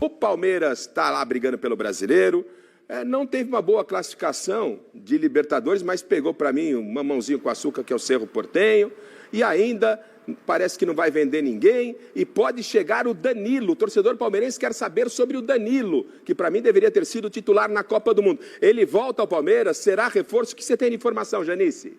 O Palmeiras está lá brigando pelo Brasileiro, não teve uma boa classificação de Libertadores, mas pegou para mim um mamãozinho com açúcar, que é o Cerro Porteño, e ainda parece que não vai vender ninguém, e pode chegar o Danilo. O torcedor palmeirense quer saber sobre o Danilo, que para mim deveria ter sido titular na Copa do Mundo. Ele volta ao Palmeiras, será reforço? O que você tem de informação, Janice?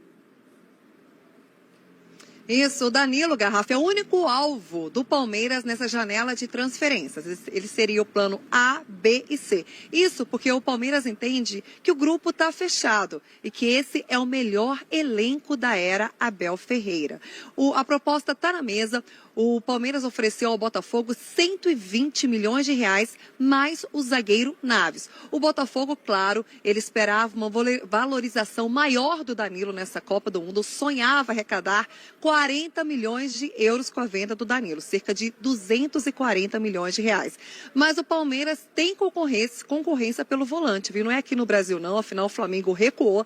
Isso, o Danilo, Garrafa, é o único alvo do Palmeiras nessa janela de transferências. Ele seria o plano A, B e C. Isso porque o Palmeiras entende que o grupo está fechado e que esse é o melhor elenco da era Abel Ferreira. A proposta está na mesa. O Palmeiras ofereceu ao Botafogo 120 milhões de reais, mais o zagueiro Naves. O Botafogo, claro, ele esperava uma valorização maior do Danilo nessa Copa do Mundo, sonhava arrecadar 40 milhões de euros com a venda do Danilo, cerca de 240 milhões de reais. Mas o Palmeiras tem concorrência pelo volante, viu? Não é aqui no Brasil não, afinal o Flamengo recuou.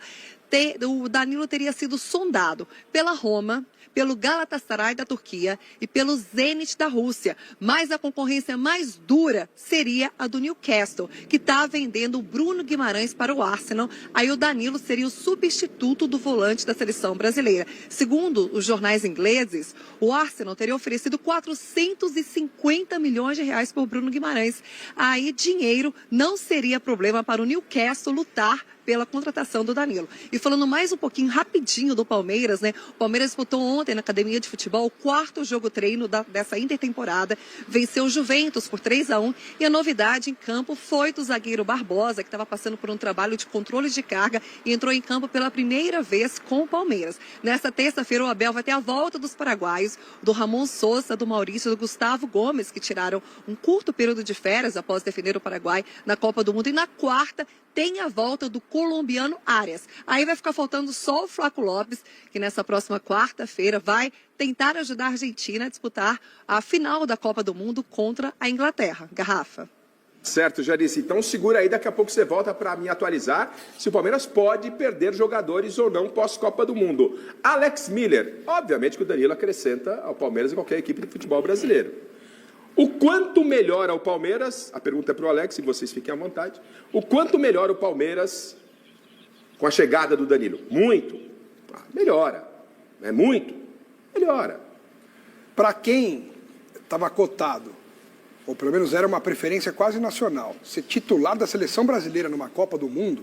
O Danilo teria sido sondado pela Roma, pelo Galatasaray da Turquia e pelo Zenit da Rússia. Mas a concorrência mais dura seria a do Newcastle, que está vendendo o Bruno Guimarães para o Arsenal. Aí o Danilo seria o substituto do volante da seleção brasileira. Segundo os jornais ingleses, o Arsenal teria oferecido 450 milhões de reais por Bruno Guimarães. Aí dinheiro não seria problema para o Newcastle lutar pela contratação do Danilo. E falando mais um pouquinho rapidinho do Palmeiras, né? O Palmeiras disputou ontem na Academia de Futebol o quarto jogo treino dessa intertemporada, venceu o Juventus por 3-1 e a novidade em campo foi do zagueiro Barbosa, que estava passando por um trabalho de controle de carga e entrou em campo pela primeira vez com o Palmeiras. Nesta terça-feira o Abel vai ter a volta dos paraguaios, do Ramon Sousa, do Maurício, do Gustavo Gomes, que tiraram um curto período de férias após defender o Paraguai na Copa do Mundo. E na quarta tem a volta do colombiano Arias. Aí vai ficar faltando só o Flaco Lopes, que nessa próxima quarta-feira vai tentar ajudar a Argentina a disputar a final da Copa do Mundo contra a Inglaterra. Garrafa. Certo, Janice. Então segura aí, daqui a pouco você volta para me atualizar se o Palmeiras pode perder jogadores ou não pós-Copa do Mundo. Alex Miller. Obviamente que o Danilo acrescenta ao Palmeiras e qualquer equipe de futebol brasileiro. O quanto melhora o Palmeiras, a pergunta é para o Alex, e vocês fiquem à vontade, o quanto melhora o Palmeiras com a chegada do Danilo? Muito. Melhora. É muito. Melhora. Para quem estava cotado, ou pelo menos era uma preferência quase nacional, ser titular da seleção brasileira numa Copa do Mundo,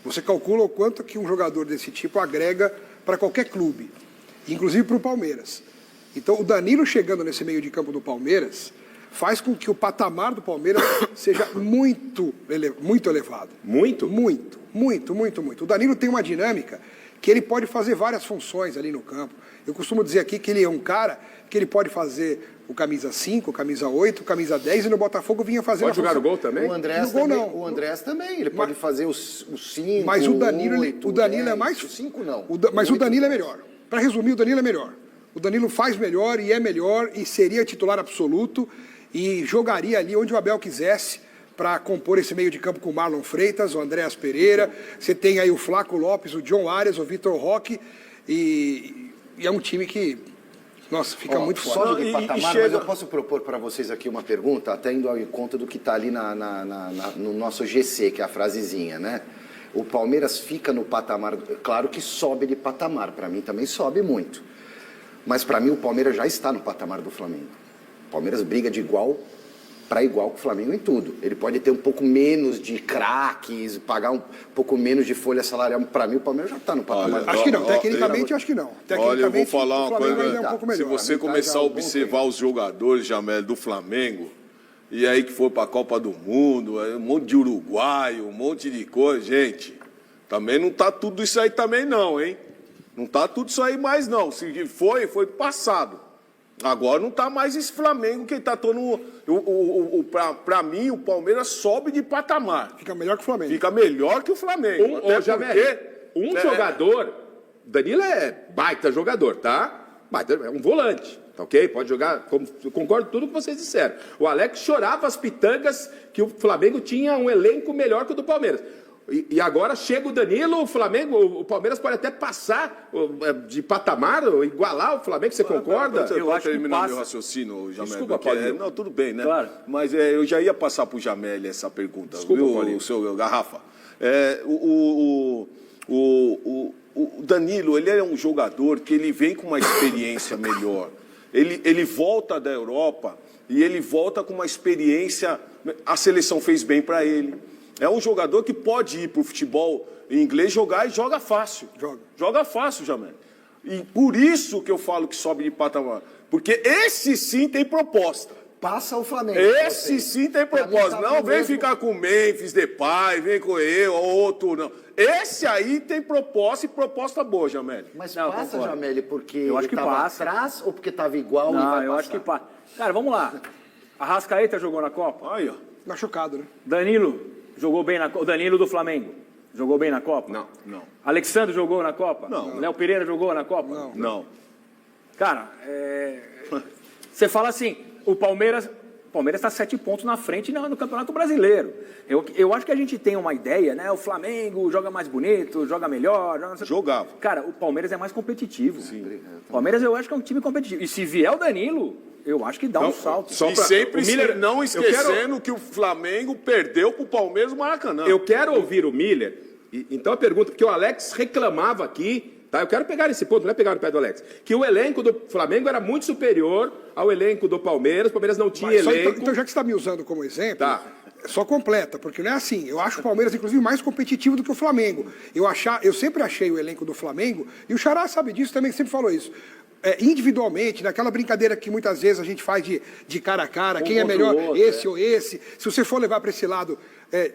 você calcula o quanto que um jogador desse tipo agrega para qualquer clube, inclusive para o Palmeiras. Então, o Danilo chegando nesse meio de campo do Palmeiras faz com que o patamar do Palmeiras seja muito elevado. Muito? Muito, muito, muito, muito. O Danilo tem uma dinâmica que ele pode fazer várias funções ali no campo. Eu costumo dizer aqui que ele é um cara que ele pode fazer o camisa 5, camisa 8, camisa 10 e no Botafogo vinha fazer... Pode jogar no gol também? O Andrés no gol, também, não. o Andrés também, ele pode fazer os 5, mas o Danilo, 8, o Danilo 10, é mais... O 5 não. Mas o Danilo é melhor. Para resumir, o Danilo é melhor. O Danilo faz melhor e é melhor e seria titular absoluto e jogaria ali onde o Abel quisesse para compor esse meio de campo com o Marlon Freitas, o Andréas Pereira, você tem aí o Flaco Lopes, o John Arias, o Vitor Roque e é um time que, nossa, fica muito forte. Só de patamar, mas eu posso propor para vocês aqui uma pergunta, até indo ao encontro do que está ali no nosso GC, que é a frasezinha, né? O Palmeiras fica no patamar, claro que sobe de patamar, para mim também sobe muito. Mas para mim o Palmeiras já está no patamar do Flamengo. O Palmeiras briga de igual para igual com o Flamengo em tudo. Ele pode ter um pouco menos de craques, pagar um pouco menos de folha salarial. Para mim o Palmeiras já está no patamar. Acho que não, tecnicamente acho que não. Olha, eu vou falar uma coisa. É um pouco melhor. Se você começar a observar os jogadores, Jamel, do Flamengo, e aí que foi para a Copa do Mundo, um monte de uruguaio, um monte de coisa, gente, também não tá tudo isso aí também não, hein? Não tá tudo isso aí mais, não. Se foi passado. Agora não tá mais esse Flamengo que tá todo... Pra mim, o Palmeiras sobe de patamar. Fica melhor que o Flamengo. Fica melhor que o Flamengo. Jogador... Danilo é baita jogador, tá? Baita, é um volante, tá ok? Pode jogar... Eu concordo com tudo que vocês disseram. O Alex chorava as pitangas que o Flamengo tinha um elenco melhor que o do Palmeiras. E agora chega o Danilo, o Flamengo, o Palmeiras pode até passar de patamar, igualar o Flamengo, você concorda? Eu acho que terminar passa. meu raciocínio, Jamel. Desculpa, porque, Paulinho. não, tudo bem, né? Claro. Mas eu já ia passar para o Jamel essa pergunta. Desculpa, viu, Paulinho. o seu Garrafa. O Danilo, ele é um jogador que ele vem com uma experiência melhor. Ele volta da Europa e ele volta com uma experiência. A seleção fez bem para ele. É um jogador que pode ir para o futebol inglês jogar e joga fácil. Joga fácil, Jamel. E por isso que eu falo que sobe de patamar. Porque esse sim tem proposta. Passa o Flamengo. Esse sim tem Pra mim, proposta. tá Não no vem mesmo- ficar com o Memphis, Depay, vem com eu, outro, não. Esse aí tem proposta e proposta boa, Jamel. Mas Não, passa, concordo. Jamel, porque Eu acho ele que tava passa. atrás ou porque tava igual e Não, vai eu passar? acho que passa. Cara, vamos lá. Arrascaeta jogou na Copa? Aí, ó. Machucado, né? Danilo jogou bem na Copa? O Danilo do Flamengo jogou bem na Copa? Não. Alexandre jogou na Copa? Não. Léo Pereira jogou na Copa? Não. Cara, você fala assim, o Palmeiras está 7 pontos na frente no Campeonato Brasileiro. Eu acho que a gente tem uma ideia, né? O Flamengo joga mais bonito, joga melhor. Jogava. Cara, o Palmeiras é mais competitivo. Sim. O Palmeiras eu acho que é um time competitivo. E se vier o Danilo, eu acho que dá um salto. só E pra- sempre o Miller- não eu esquecendo que o Flamengo perdeu pro Palmeiras no Maracanã. Eu quero ouvir o Miller. Então a pergunta, porque o Alex reclamava aqui, tá? Eu quero pegar esse ponto, não é pegar no pé do Alex, que o elenco do Flamengo era muito superior ao elenco do Palmeiras. O Palmeiras não tinha Mas só elenco. então, já que você está me usando como exemplo, Tá. só completa, porque não é assim. Eu acho o Palmeiras, inclusive, mais competitivo do que o Flamengo. Eu sempre achei o elenco do Flamengo, e o Xará sabe disso também, sempre falou isso. Individualmente, naquela brincadeira que muitas vezes a gente faz de cara a cara, quem é contra o melhor, outro, esse ou esse. Se você for levar para esse lado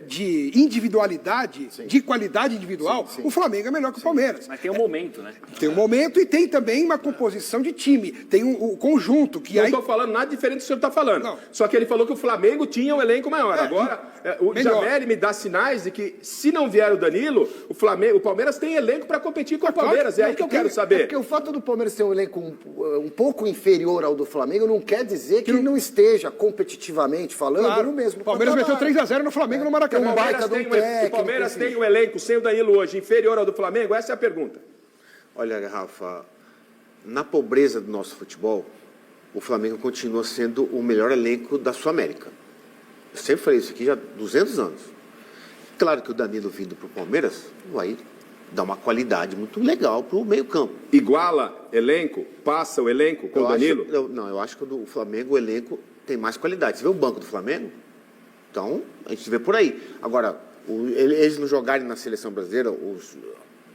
de individualidade, de qualidade individual, o Flamengo é melhor que o Palmeiras. Mas tem um momento, né? Tem um momento e tem também uma composição de time, tem o conjunto que Não aí... estou falando nada diferente do que o senhor está falando. Não. Só que ele falou que o Flamengo tinha um elenco maior. Agora, o melhor. Jamel me dá sinais de que, se não vier o Danilo, o Palmeiras tem elenco para competir com o Palmeiras. É aí que eu quero É saber. porque o fato do Palmeiras ter um elenco um pouco inferior ao do Flamengo não quer dizer que ele não esteja competitivamente falando Claro. no mesmo O Palmeiras meteu patamar. 3-0 no Flamengo no Maracanã. Tem um baita O de um técnico, o Palmeiras enfim. tem um elenco sem o Danilo hoje inferior ao do Flamengo? Essa é a pergunta. Olha, Rafa, na pobreza do nosso futebol, o Flamengo continua sendo o melhor elenco da Sul-América. Eu sempre falei isso aqui já há 200 anos. Claro que o Danilo vindo para o Palmeiras vai dar uma qualidade muito legal para o meio-campo. Iguala elenco? Passa o elenco com o Danilo? Eu acho que o Flamengo, o elenco, tem mais qualidade. Você vê o banco do Flamengo? Então, a gente vê por aí. Agora, eles não jogarem na seleção brasileira,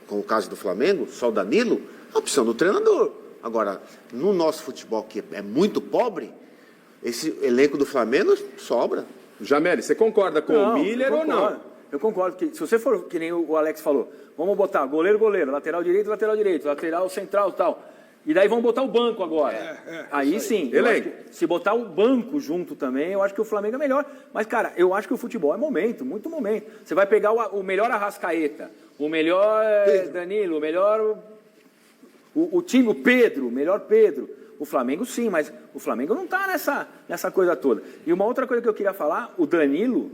com o caso do Flamengo, só o Danilo, é a opção do treinador. Agora, no nosso futebol, que é muito pobre, esse elenco do Flamengo sobra. Jamel, você concorda com o Miller eu ou não? concordo. Eu concordo que se você for, que nem o Alex falou, vamos botar goleiro, lateral direito, lateral central e tal. E daí vamos botar o banco agora. Aí sim. eu Elenco. acho que se botar o banco junto também, eu acho que o Flamengo é melhor. Mas, cara, eu acho que o futebol é momento, muito momento. Você vai pegar o melhor Arrascaeta, o melhor Danilo, o melhor... O time, o Pedro, o melhor Pedro. O Flamengo sim, mas o Flamengo não está nessa coisa toda. E uma outra coisa que eu queria falar, o Danilo...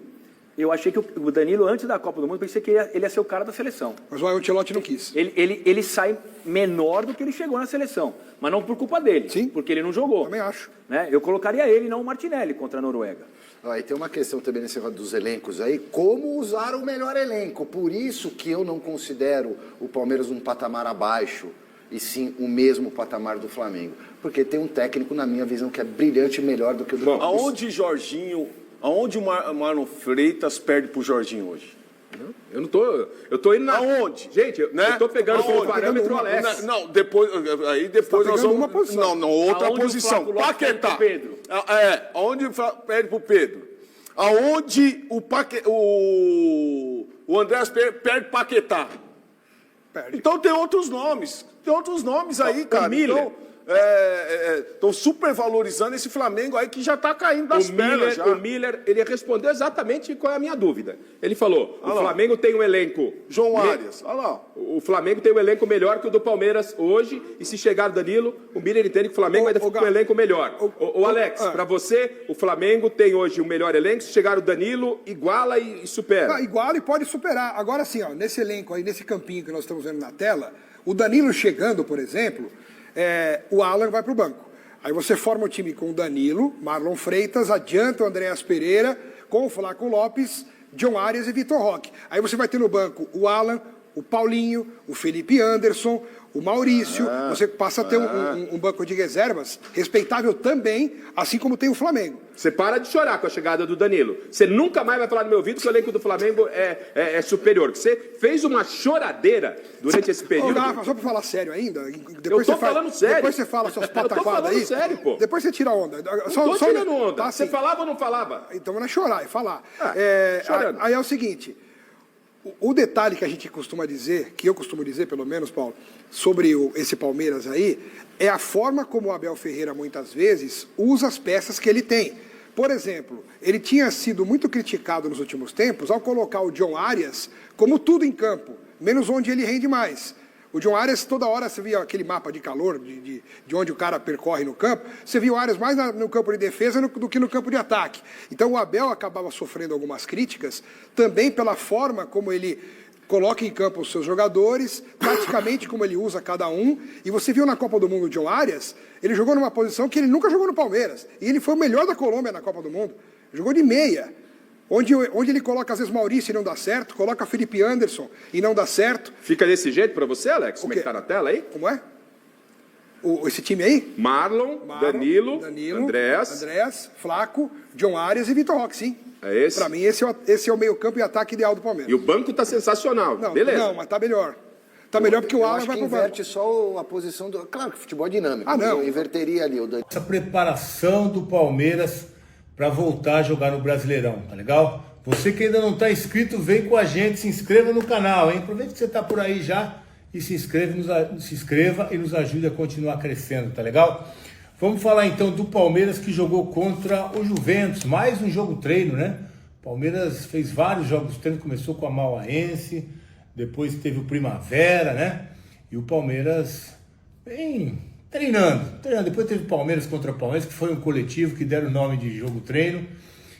Eu achei que o Danilo, antes da Copa do Mundo, pensei que ele ia ser o cara da seleção. Mas o Ancelotti não quis. Ele sai menor do que ele chegou na seleção. Mas não por culpa dele, Sim. porque ele não jogou. Também acho. Né? Eu colocaria ele, não o Martinelli, contra a Noruega. Aí tem uma questão também nesse negócio dos elencos aí, como usar o melhor elenco. Por isso que eu não considero o Palmeiras um patamar abaixo, e sim o mesmo patamar do Flamengo. Porque tem um técnico, na minha visão, que é brilhante e melhor do que o do Palmeiras. Aonde o Marlon Freitas perde pro Jorginho hoje? Eu não tô. Eu tô indo na. Aonde? Gente, eu tô pegando como parâmetro o Alex. Não, depois nós pegando vamos. uma posição. Não, outra Aonde o posição. Flávio Lopes perde Paquetá. pro Pedro? Aonde perde pro Pedro? Aonde o Andrés perde Paquetá? Perde. Então tem outros nomes. Tem outros nomes aí, cara. Miller. Então, estão supervalorizando esse Flamengo aí que já está caindo das pernas. Já. O Miller, ele respondeu exatamente qual é a minha dúvida. Ele falou, o Flamengo tem um elenco... João Arias, olha lá. O Flamengo tem um elenco melhor que o do Palmeiras hoje, e se chegar o Danilo, o Miller entende que o Flamengo ainda fica com um elenco melhor. Alex, para você, o Flamengo tem hoje um melhor elenco, se chegar o Danilo, iguala e supera. Não, iguala e pode superar. Agora sim, ó, nesse elenco aí, nesse campinho que nós estamos vendo na tela, o Danilo chegando, por exemplo, o Alan vai para o banco. Aí você forma o time com o Danilo, Marlon Freitas, adianta o Andréas Pereira, com o Flaco Lopes, John Arias e Vitor Roque. Aí você vai ter no banco o Alan, o Paulinho, o Felipe Anderson, o Maurício. Você passa a ter um banco de reservas respeitável também, assim como tem o Flamengo. Você para de chorar com a chegada do Danilo. Você nunca mais vai falar no meu ouvido que o elenco do Flamengo é superior. Você fez uma choradeira durante esse período. Ô, Rafa, só pra falar sério ainda, Eu tô falando sério. Depois você fala suas pataquadas aí. Eu tô falando sério, pô. Depois você tira a onda. Não tô tirando onda. Tá, você assim. falava ou não falava? Então não é chorar, é falar. Chorando. Aí é o seguinte, o detalhe que a gente costuma dizer, que eu costumo dizer pelo menos, Paulo, sobre esse Palmeiras aí, é a forma como o Abel Ferreira muitas vezes usa as peças que ele tem. Por exemplo, ele tinha sido muito criticado nos últimos tempos ao colocar o John Arias como tudo em campo, menos onde ele rende mais. O John Arias, toda hora você via aquele mapa de calor, de onde o cara percorre no campo, você via o Arias mais no campo de defesa do que no campo de ataque. Então o Abel acabava sofrendo algumas críticas, também pela forma como ele coloca em campo os seus jogadores, praticamente como ele usa cada um. E você viu na Copa do Mundo o John Arias, ele jogou numa posição que ele nunca jogou no Palmeiras. E ele foi o melhor da Colômbia na Copa do Mundo. Jogou de meia. Onde ele coloca, às vezes, Maurício e não dá certo, coloca Felipe Anderson e não dá certo. Fica desse jeito pra você, Alex? Como é que tá na tela aí? Como é? Esse time aí? Marlon, Danilo, Andréas, Flaco, John Arias e Vitor Roque, sim. É esse? Pra mim, esse é o meio-campo e ataque ideal do Palmeiras. E o banco tá sensacional. Beleza. Não, mas tá melhor. Tá melhor porque o Alan vai pro banco. Inverte só a posição do... Claro que o futebol é dinâmico. Não. Eu inverteria ali o Danilo. Essa preparação do Palmeiras para voltar a jogar no Brasileirão, tá legal? Você que ainda não está inscrito, vem com a gente, se inscreva no canal, hein? Aproveita que você está por aí já e se inscreva e nos ajude a continuar crescendo, tá legal? Vamos falar então do Palmeiras que jogou contra o Juventus, mais um jogo treino, né? O Palmeiras fez vários jogos treino, começou com a Mauaense, depois teve o Primavera, né? E o Palmeiras vem treinando. Depois teve o Palmeiras contra o Palmeiras, que foi um coletivo que deram o nome de jogo treino.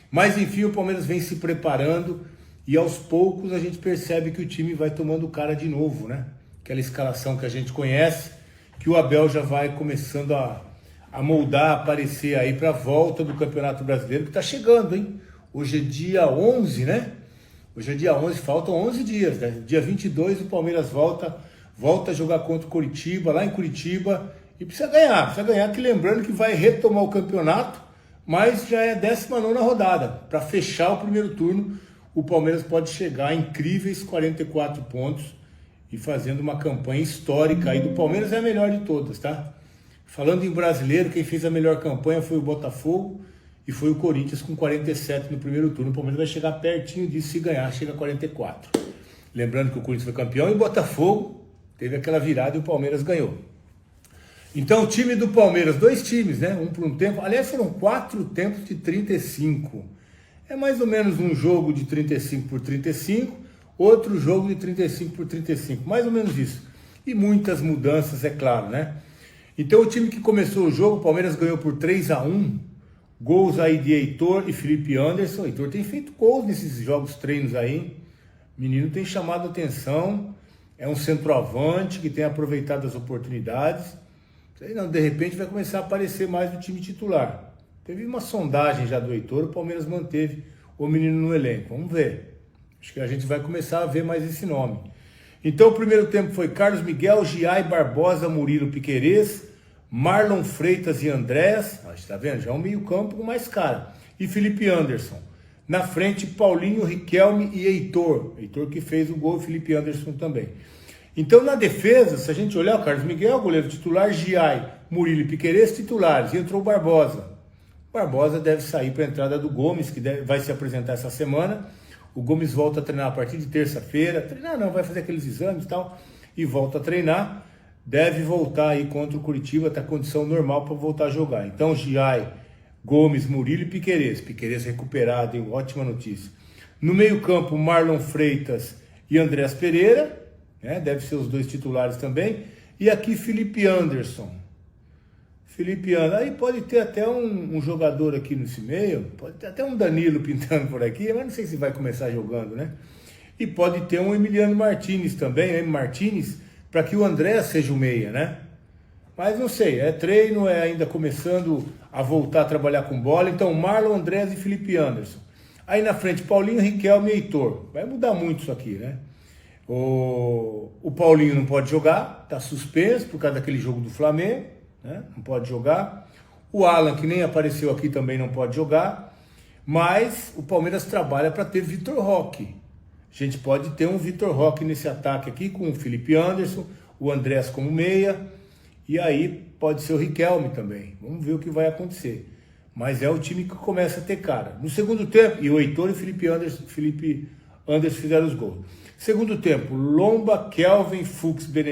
Mas enfim, o Palmeiras vem se preparando e aos poucos a gente percebe que o time vai tomando cara de novo, né? Aquela escalação que a gente conhece, que o Abel já vai começando a moldar, a aparecer aí para a volta do Campeonato Brasileiro, que está chegando, hein? Hoje é dia 11, né? Hoje é dia 11, faltam 11 dias, né? Dia 22 o Palmeiras volta a jogar contra o Coritiba, lá em Curitiba, e precisa ganhar, que lembrando que vai retomar o campeonato, mas já é a 19ª rodada. Para fechar o primeiro turno, o Palmeiras pode chegar a incríveis 44 pontos e fazendo uma campanha histórica aí do Palmeiras, é a melhor de todas, tá? Falando em brasileiro, quem fez a melhor campanha foi o Botafogo e foi o Corinthians com 47 no primeiro turno. O Palmeiras vai chegar pertinho disso se ganhar, chega a 44. Lembrando que o Corinthians foi campeão e o Botafogo teve aquela virada e o Palmeiras ganhou. Então o time do Palmeiras, 2 times, né? Um por um tempo, aliás foram 4 tempos de 35. É mais ou menos um jogo de 35 por 35, outro jogo de 35 por 35, mais ou menos isso. E muitas mudanças, é claro, né? Então o time que começou o jogo, o Palmeiras ganhou por 3-1, gols aí de Heitor e Felipe Anderson. Heitor tem feito gols nesses jogos treinos aí, o menino tem chamado a atenção, é um centroavante que tem aproveitado as oportunidades. De repente vai começar a aparecer mais no time titular. Teve uma sondagem já do Heitor, o Palmeiras manteve o menino no elenco. Vamos ver. Acho que a gente vai começar a ver mais esse nome. Então o primeiro tempo foi Carlos Miguel, Giai, Barbosa, Murilo, Piquerez, Marlon Freitas e Andréas. Está vendo? Já é um meio campo com mais cara. E Felipe Anderson. Na frente, Paulinho, Riquelme e Heitor. Heitor que fez o gol e Felipe Anderson também. Então, na defesa, se a gente olhar, o Carlos Miguel, goleiro titular, Giai, Murilo e Piquerez, titulares, e entrou o Barbosa. O Barbosa deve sair para a entrada do Gomes, que vai se apresentar essa semana. O Gomes volta a treinar a partir de terça-feira. Treinar não, vai fazer aqueles exames e tal, e volta a treinar. deve voltar aí contra o Curitiba, está condição normal para voltar a jogar. Então, Giai, Gomes, Murilo e Piquerez. Piquerez recuperado, hein? Ótima notícia. No meio-campo, Marlon Freitas e Andrés Pereira, né? Deve ser os dois titulares também. E aqui, Felipe Anderson. Felipe Anderson. Aí pode ter até um jogador aqui nesse meio, pode ter até um Danilo pintando por aqui, mas não sei se vai começar jogando, né? E pode ter um Emiliano Martínez também, M. Martínez, para que o André seja o meia, né? Mas não sei, é treino, é ainda começando a voltar a trabalhar com bola. Então, Marlon, Andrés e Felipe Anderson. Aí na frente, Paulinho, Riquelme e Heitor. Vai mudar muito isso aqui, né? O Paulinho não pode jogar, tá suspenso por causa daquele jogo do Flamengo, né? Não pode jogar. O Alan, que nem apareceu aqui, também não pode jogar. Mas o Palmeiras trabalha para ter Vitor Roque. A gente pode ter um Vitor Roque nesse ataque aqui com o Felipe Anderson, o Andrés como meia, e aí pode ser o Riquelme também. Vamos ver o que vai acontecer. Mas é o time que começa a ter cara. No segundo tempo, e o Heitor e o Felipe Anderson fizeram os gols. Segundo tempo, Lomba, Kelvin, Fux, Benedetto.